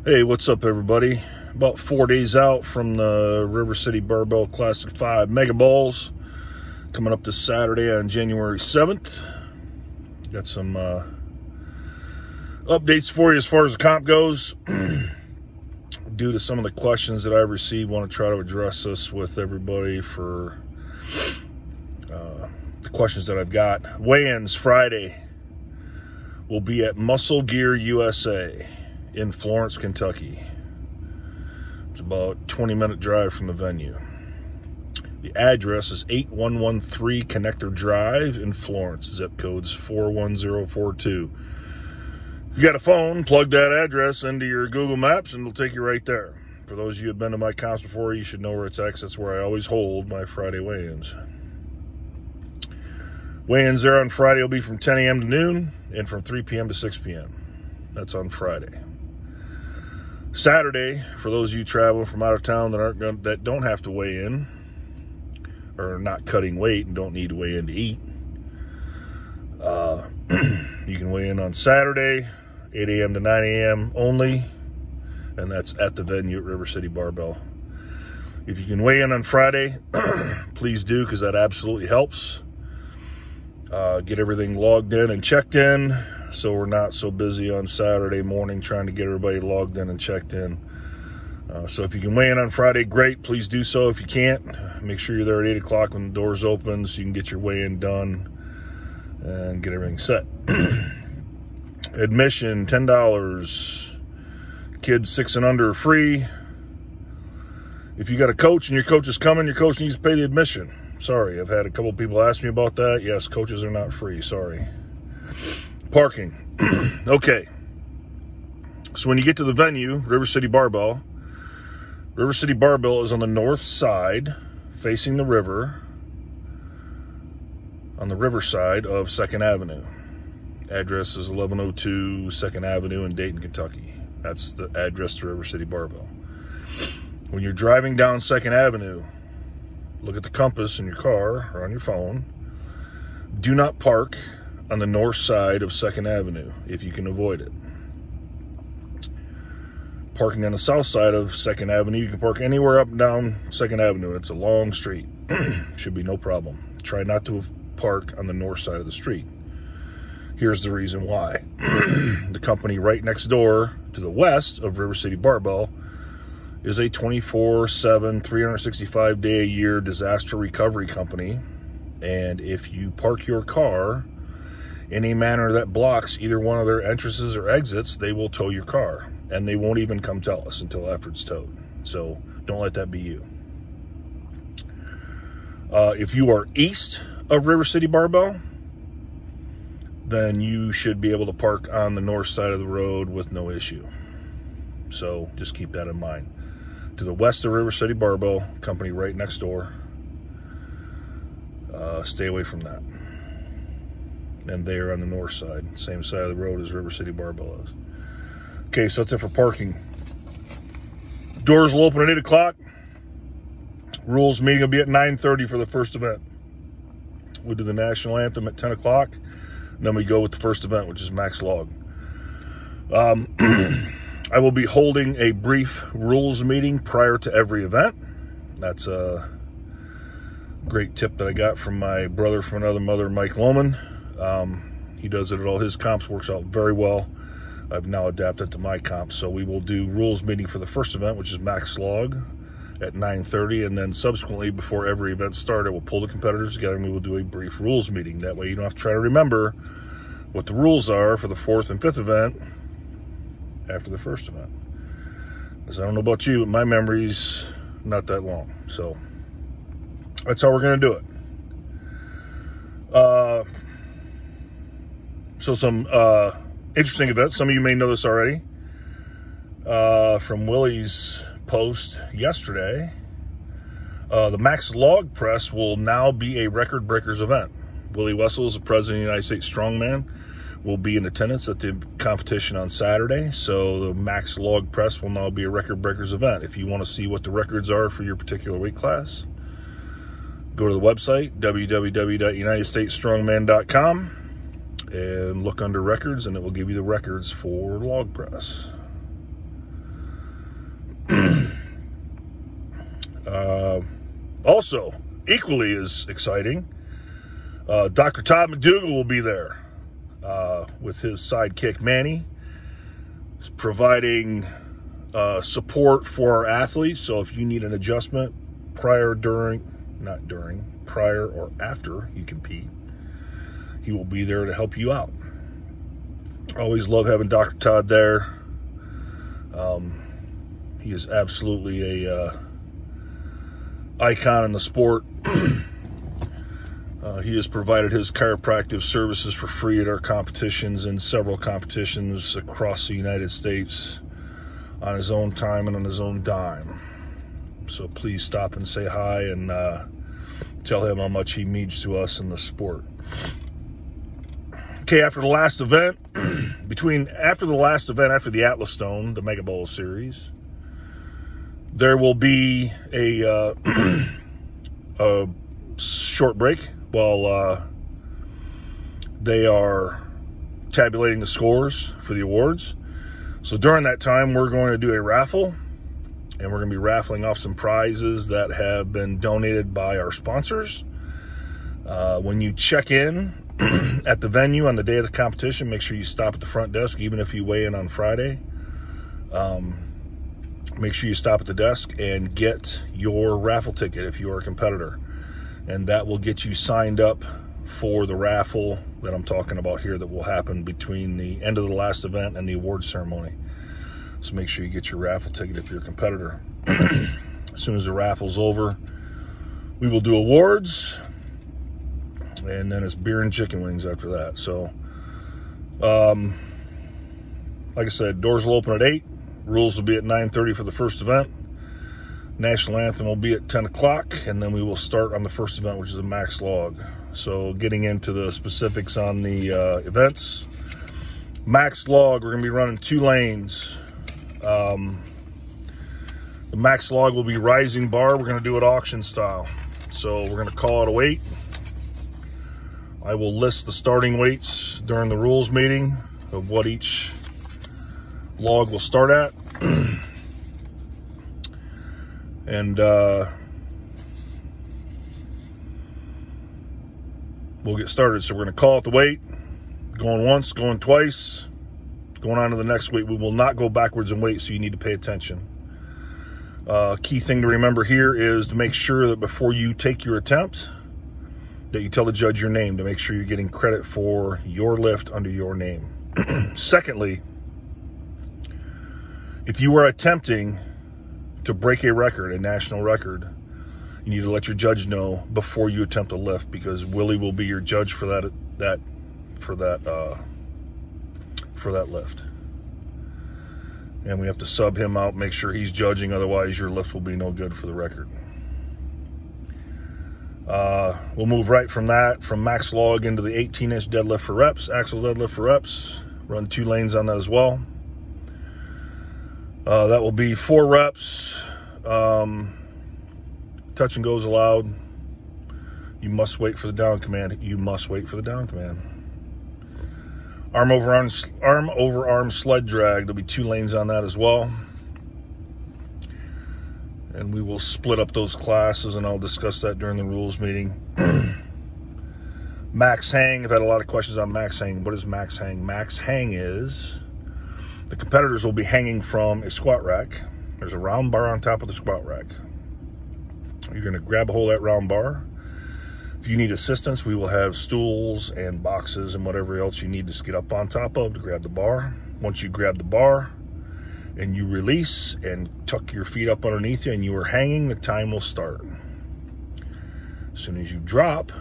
Hey, what's up, everybody? About 4 days out from the Rivercity Barbell Classic 5 Mega Balls. Coming up this Saturday on January 7th. Got some updates for you as far as the comp goes. Due to some of the questions that I've received, want to try to address this with everybody for the questions that I've got. Weigh-ins Friday will be at Muscle Gear USA in Florence, Kentucky. It's about a 20-minute drive from the venue. The address is 8113 Connector Drive in Florence. Zip code's 41042. If you got a phone, plug that address into your Google Maps and it'll take you right there. For those of you who have been to my comps before, you should know where it's at. That's where I always hold my Friday weigh-ins. Weigh-ins there on Friday will be from 10 a.m. to noon and from 3 p.m. to 6 p.m. That's on Friday. Saturday, for those of you traveling from out of town that don't have to weigh in or not cutting weight and don't need to weigh in to eat, you can weigh in on Saturday, 8 a.m. to 9 a.m. only, and that's at the venue at Rivercity Barbell. If you can weigh in on Friday, please do, because that absolutely helps. Get everything logged in and checked in, so we're not so busy on Saturday morning trying to get everybody logged in and checked in. So if you can weigh in on Friday, great. Please do so. If you can't, make sure you're there at 8 o'clock when the doors open so you can get your weigh-in done and get everything set. Admission, $10. Kids 6 and under free. If you got a coach and your coach is coming, your coach needs to pay the admission. Sorry, I've had a couple people ask me about that. Yes, coaches are not free. Sorry. Parking. Okay. So when you get to the venue, Rivercity Barbell is on the north side, facing the river, on the river side of 2nd Avenue. Address is 1102 2nd Avenue in Dayton, Kentucky. That's the address to Rivercity Barbell. When you're driving down 2nd Avenue, look at the compass in your car or on your phone. Do not park on the north side of 2nd Avenue if you can avoid it. Parking on the south side of 2nd Avenue, you can park anywhere up and down 2nd Avenue. It's a long street. Should be no problem. Try not to park on the north side of the street. Here's the reason why. The company right next door to the west of Rivercity Barbell is a 24/7, 365-day-a-year disaster recovery company. And if you park your car in a manner that blocks either one of their entrances or exits, they will tow your car. And they won't even come tell us until after it's towed. So don't let that be you. If you are east of Rivercity Barbell, then you should be able to park on the north side of the road with no issue. So just keep that in mind. To the west of Rivercity Barbell, company right next door, stay away from that. And they are on the north side, same side of the road as Rivercity Barbell is. Okay, so that's it for parking. Doors will open at 8 o'clock. Rules meeting will be at 9:30 for the first event. We'll do the national anthem at 10 o'clock. And then we go with the first event, which is max log. I will be holding a brief rules meeting prior to every event. That's a great tip that I got from my brother from another mother, Mike Lohman. He does it at all his comps, works out very well. I've now adapted to my comps. So we will do rules meeting for the first event, which is max log at 9:30. And then subsequently, before every event started, we'll pull the competitors together and we will do a brief rules meeting. That way you don't have to try to remember what the rules are for the 4th and 5th event after the first event. Because I don't know about you, but my memory's not that long. So that's how we're going to do it. So some interesting events. Some of you may know this already. From Willie's post yesterday, the Max Log Press will now be a Record Breakers event. Willie Wessels, the president of the United States Strongman, will be in attendance at the competition on Saturday. So the Max Log Press will now be a Record Breakers event. If you want to see what the records are for your particular weight class, go to the website, www.unitedstatesstrongman.com, and look under records, and it will give you the records for log press. Also, equally as exciting, Dr. Todd McDougall will be there with his sidekick Manny, providing support for our athletes. So if you need an adjustment prior or after you compete, he will be there to help you out. Always love having Dr. Todd there. He is absolutely a icon in the sport. He has provided his chiropractic services for free at our competitions and several competitions across the United States on his own time and on his own dime. So please stop and say hi and tell him how much he means to us in the sport. Okay, after the last event, after the Atlas Stone, the Mega Bowl series, there will be a short break while they are tabulating the scores for the awards. So during that time, we're going to do a raffle, and we're going to be raffling off some prizes that have been donated by our sponsors. When you check in at the venue on the day of the competition, make sure you stop at the front desk, even if you weigh in on Friday. Make sure you stop at the desk and get your raffle ticket if you are a competitor. And that will get you signed up for the raffle that I'm talking about here that will happen between the end of the last event and the award ceremony. So make sure you get your raffle ticket if you're a competitor. As soon as the raffle's over, we will do awards, and then it's beer and chicken wings after that. So, like I said, doors will open at 8. Rules will be at 9:30 for the first event. National Anthem will be at 10 o'clock, and then we will start on the first event, which is a max log. So getting into the specifics on the events. Max log, we're going to be running 2 lanes. The max log will be rising bar. We're going to do it auction style. So we're going to call out a weight. I will list the starting weights during the rules meeting of what each log will start at. And we'll get started. So we're going to call out the weight, going once, going twice, going on to the next weight. We will not go backwards in weight, so you need to pay attention. Key thing to remember here is to make sure that before you take your attempt, that you tell the judge your name to make sure you're getting credit for your lift under your name. Secondly, if you are attempting to break a record, a national record, you need to let your judge know before you attempt a lift, because Willie will be your judge for that lift. And we have to sub him out, make sure he's judging, otherwise your lift will be no good for the record. We'll move right from that, from max log into the 18-inch deadlift for reps, axle deadlift for reps. Run 2 lanes on that as well. That will be 4 reps. Touch and goes allowed. You must wait for the down command. You must wait for the down command. Arm over arm sled drag. There'll be 2 lanes on that as well. And we will split up those classes, and I'll discuss that during the rules meeting. Max hang. I've had a lot of questions on max hang. What is max hang? Max hang is the competitors will be hanging from a squat rack. There's a round bar on top of the squat rack. You're going to grab a hold of that round bar. If you need assistance, we will have stools and boxes and whatever else you need to get up on top of to grab the bar. Once you grab the bar and you release and tuck your feet up underneath you and you are hanging, the time will start. As soon as you drop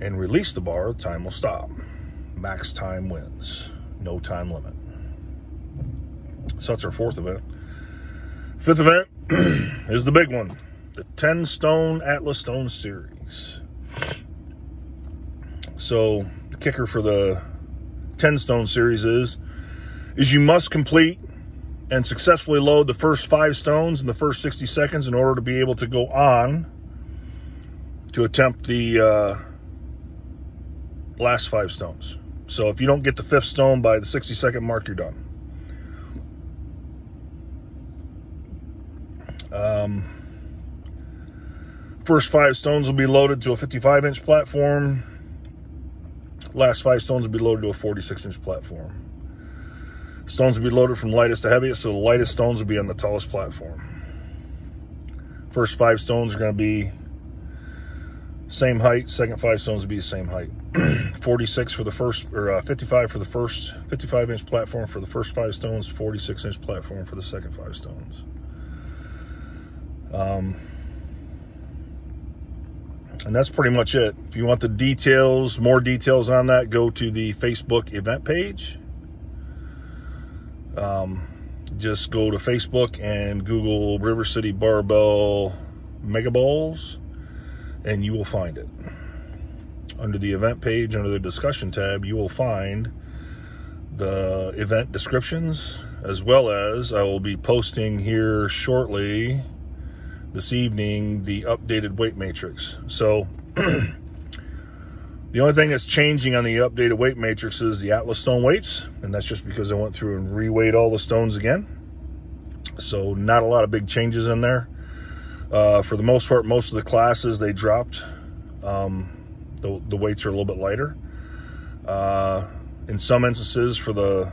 and release the bar, the time will stop. Max time wins. No time limit. So that's our 4th event. 5th event is the big one. The 10-stone Atlas Stone Series. So the kicker for the 10-stone series is you must complete and successfully load the first 5 stones in the first 60 seconds in order to be able to go on to attempt the last 5 stones. So if you don't get the 5th stone by the 60-second mark, you're done. First 5 stones will be loaded to a 55-inch platform. Last 5 stones will be loaded to a 46-inch platform. Stones will be loaded from lightest to heaviest, so the lightest stones will be on the tallest platform. First 5 stones are going to be same height. Second 5 stones will be the same height. 46 for the first, or 55 for the first 55-inch platform for the first 5 stones. 46-inch platform for the second 5 stones. And that's pretty much it. If you want the details, more details on that, go to the Facebook event page. Just go to Facebook and Google Rivercity Barbell Mega Balls, and you will find it. Under the event page, under the discussion tab, you will find the event descriptions, as well as I will be posting here shortly this evening the updated weight matrix. So the only thing that's changing on the updated weight matrix is the Atlas stone weights, and that's just because I went through and reweighed all the stones again. So not a lot of big changes in there. For the most part, most of the classes they dropped. The weights are a little bit lighter. In some instances, for the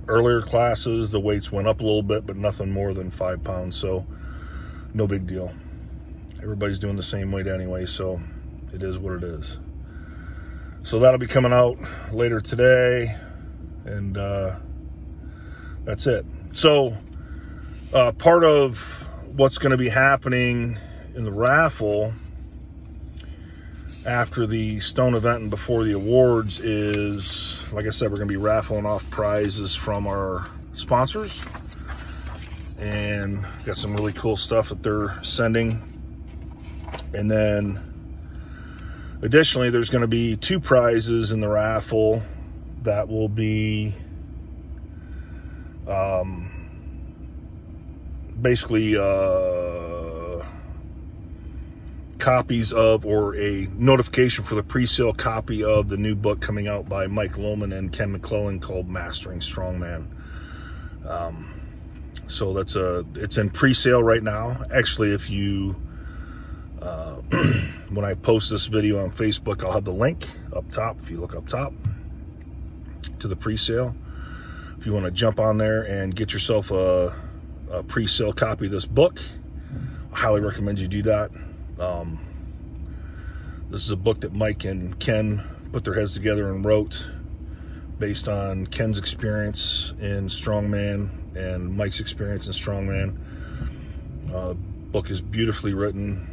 earlier classes, the weights went up a little bit, but nothing more than 5 pounds. So no big deal. Everybody's doing the same weight anyway, so it is what it is. So that'll be coming out later today, and that's it. So part of what's going to be happening in the raffle after the stone event and before the awards is, like I said, we're going to be raffling off prizes from our sponsors, and got some really cool stuff that they're sending. And then additionally, there's going to be 2 prizes in the raffle that will be basically copies of, or a notification for the pre-sale copy of the new book coming out by Mike Lohman and Ken McClellan called Mastering Strongman. So it's in pre-sale right now. Actually, if you when I post this video on Facebook, I'll have the link up top. If you look up top to the pre-sale, if you want to jump on there and get yourself a pre-sale copy of this book, I highly recommend you do that. This is a book that Mike and Ken put their heads together and wrote based on Ken's experience in strongman and Mike's experience in strongman. Book is beautifully written.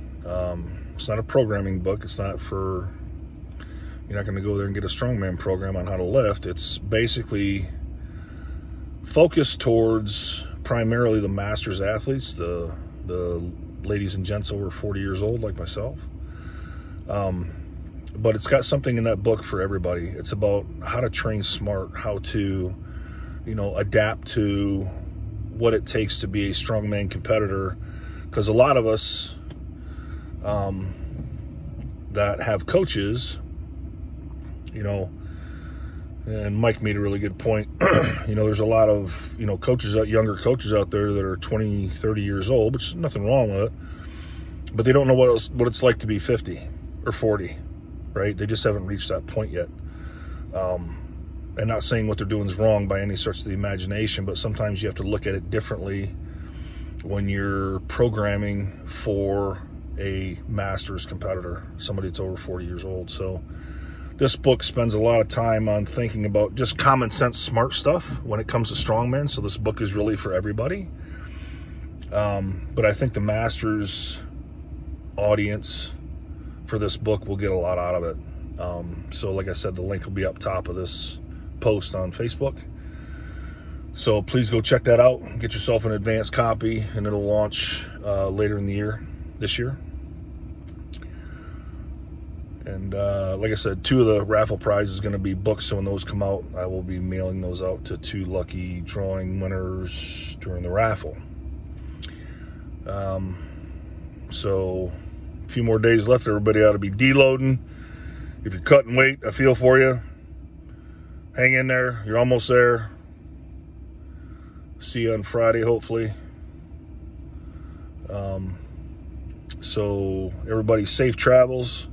It's not a programming book. It's not for, you're not going to go there and get a strongman program on how to lift. It's basically focused towards primarily the masters athletes, the ladies and gents over 40 years old like myself. But it's got something in that book for everybody. It's about how to train smart, how to, adapt to what it takes to be a strongman competitor. Because a lot of us that have coaches, and Mike made a really good point. There's a lot of, coaches, younger coaches out there that are 20, 30 years old, which is nothing wrong with it, but they don't know what it's like to be 50 or 40, right? They just haven't reached that point yet. And not saying what they're doing is wrong by any stretch of the imagination, but sometimes you have to look at it differently when you're programming for a masters competitor, somebody that's over 40 years old. So this book spends a lot of time on thinking about just common sense, smart stuff when it comes to strongmen. So this book is really for everybody. But I think the masters audience for this book will get a lot out of it. So like I said, the link will be up top of this post on Facebook. So please go check that out. Get yourself an advanced copy, and it'll launch later in the year, this year. And like I said, 2 of the raffle prizes is going to be books. So when those come out, I will be mailing those out to 2 lucky drawing winners during the raffle. So a few more days left. Everybody ought to be deloading. If you're cutting weight, I feel for you. Hang in there. You're almost there. See you on Friday, hopefully. So everybody, safe travels,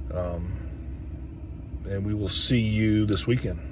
and we will see you this weekend.